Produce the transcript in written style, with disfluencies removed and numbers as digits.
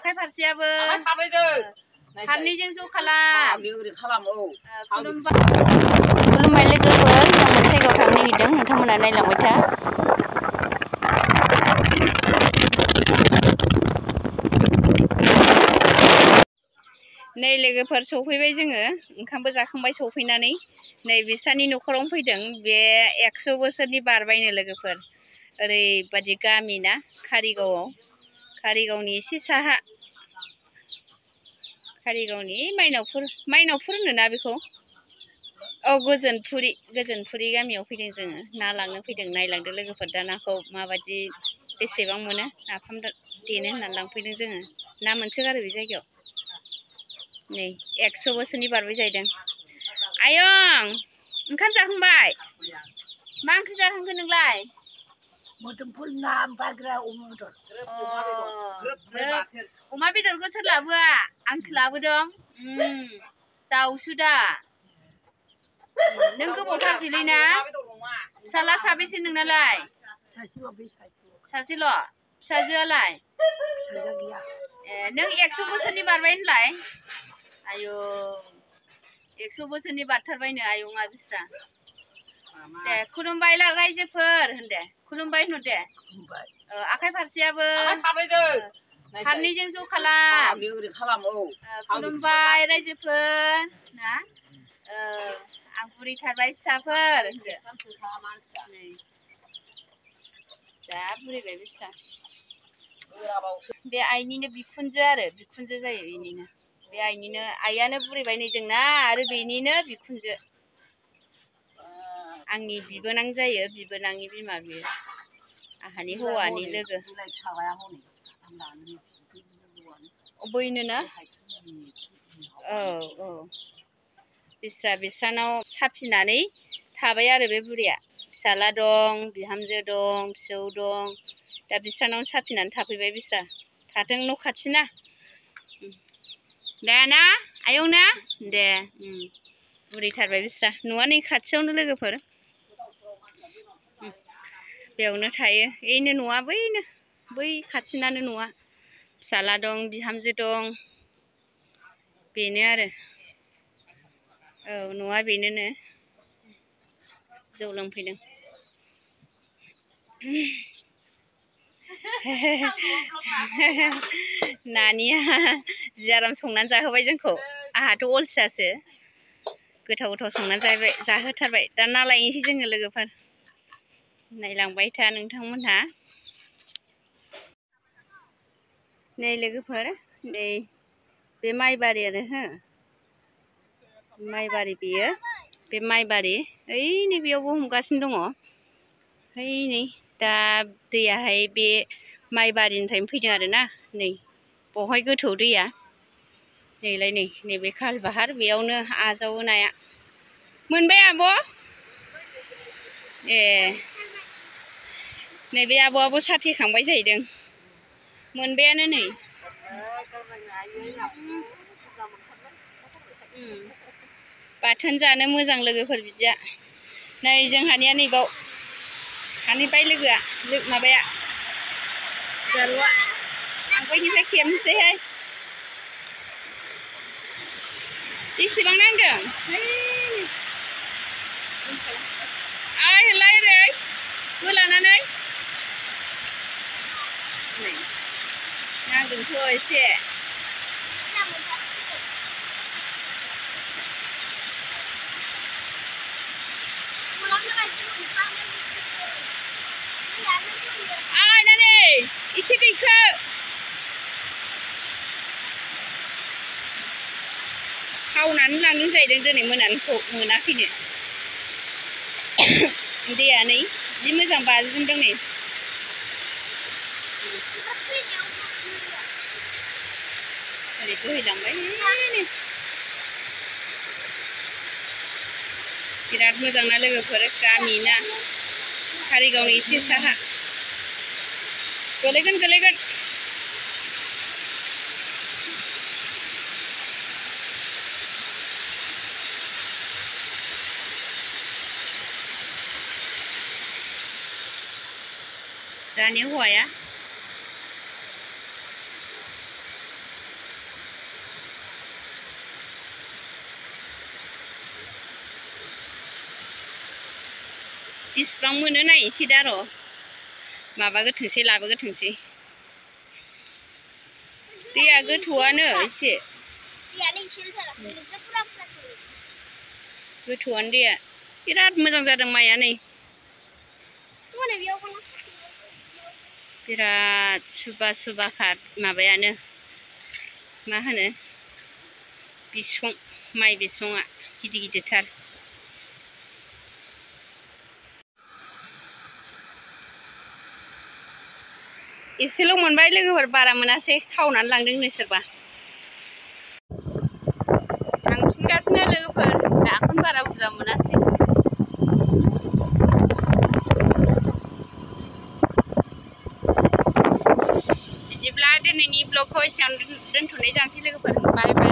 आखाइ फारसेयाबो फारनैजों ज' खालाम खुलुमबाय लोगोफोर जों मोनसे जायगायाव थांनो नागिरदों नोंथांमोना नायलांबाय था नै लोगोफोर सफैबाय जोङो ओंखामबो जाखांबाय सफैनानै नै बिसानि न'खरावनो फैदों बे 100 बोसोरनि बारबायनो लोगोफोर ओरैबादि गामि ना कारिगावनि एसे साहा कारिगावनि माइनावफुर होनोना बेखौ औ गोजोनफुरि गामियाव फैदों जोङो ना लांनो फैदों नायलांदो लोगोफोर दा नाखौ माबादि बेसेबां मोनो नाफाम देनो होननानै लांफैदों जोङो ना मोनसोगारो बे जायगायाव नै 100 बोसोरनि बारबाय जाहैदों आयं ओंखाम जाखांबाय मा ओंख्रि जाखांखो नोंलाय मोदोमफुल ना बाग्रा अमा बेदर अमा बेदरखौ सोर लाबोआ आंसो लाबोदों दाउसो दा नों गोबावथारसैलै ना फिसाला साबेसे नोंनालाय सासेल' फिसाजोआलाय ए नों 100 बोसोरनि बारबाय होनलाय आयौ 100 बोसोरनि बारथारबायनो आयंआ बिस्रा दे खुलुमबाय रायजोफोर होन दे खुलुमबाय होन दे आखाइ फारसेयाबो फारनैजों ज' खालाम खुलुमबाय रायजोफोर ना आं बुरैथारबाय फिसाफोर जा बुरैबाय बिस्रा बे आइनिनो बिखुनजो जायो बेनिनो बे आइयानो बुरैबाय नै जोंना आरो बेनिनो बिखुनजो आंनि बिबोनां जायो बिबोनांनि बिमा बियो आहानि हौवानि लोगो बैनोना औ बिस्रानाव साफिनानै थाबाय आरो बे बुरैया फिसाला दं बिहामजो दं फिसौ दं दा बिस्रानावनो साफिनानै थाफैबाय बिस्रा थाथों न' खाथिना दे ना आयं ना दे बुरैथारबाय बिस्रा न'आ नै खाथियावनो लोगोफोर बेयावनो थायो एैनो न'आ बै खाथिनानो न'आ फिसाला दं बिहामजो दं बेनो आरो औ न'आ बेनोनो जौ लोंफैदों नानिया जि आराम संनानै जाहोबाय जोंखौ आंहाथ' अलसियासो गोथाव संनानै जाहोथारबाय दा ना लायनोसै जोङो लोगोफोर नायलांबाय था नोंथांमोनहा नै लोगोफोर नै बे माइबारि आरो माइबारि बेयो बे माइबारि ओइ नै बेयावबो हमगासिनो दङ ओइ नै दा दैयाहाय बे माइबारिनिफ्रायनो फैदों आरोना नै बावहाय गोथौ दैया नैलाय नैबे खालबाहार बेयावनो आजावो नाया मोनबाय आब' ए नैबे आब'आबो साथेखांबाय जाहैदों मोनबायानो नै बाथोन जानो मोजां लोगोफोर बिदिया नै जोंहानिया नैबाव हानहैबाय लोगोआ माबाया जारौआ आं बैनिफ्राय खेबनोसैहाय बेसेबां नांदों ओरै गोलानानै नांदोंथ' एसे एसे दैखो खावनानै लांदों जाहैदों दिनै मोनानिखौ मोनाखैनो दैया नै जि मोजां बाज्रुमदों नै ओरै बोहैलांबाय बिराद मोजां ना लोगोफोर गामि ना कारिगावनि एसे साहा गोलैगोन जानि हौवाया बेसेबां मोनो नायनोसै दा र' माबागोथोंसै लाबोगोथोंसै दैया गोथौआनो एसे गोथौआनो दैया बिराद मोजां जादों माइआ नै बिराद सुबा माबायानो मा होनो बिसं माइ बिसङा गिदिर गिदिरथार एसेल' मोनबाय लोगोफोर बारा मोनासै खावनानै लांदोंनो सोरबा लांफिनगासिनो लोगोफोर नाखौनो बारा बुरजा मोनासै बिदिब्ला दिनैनि ब्लगखौ एसेयावनो दोनथ'नाय जानोसै लोगोफोर बाय बाय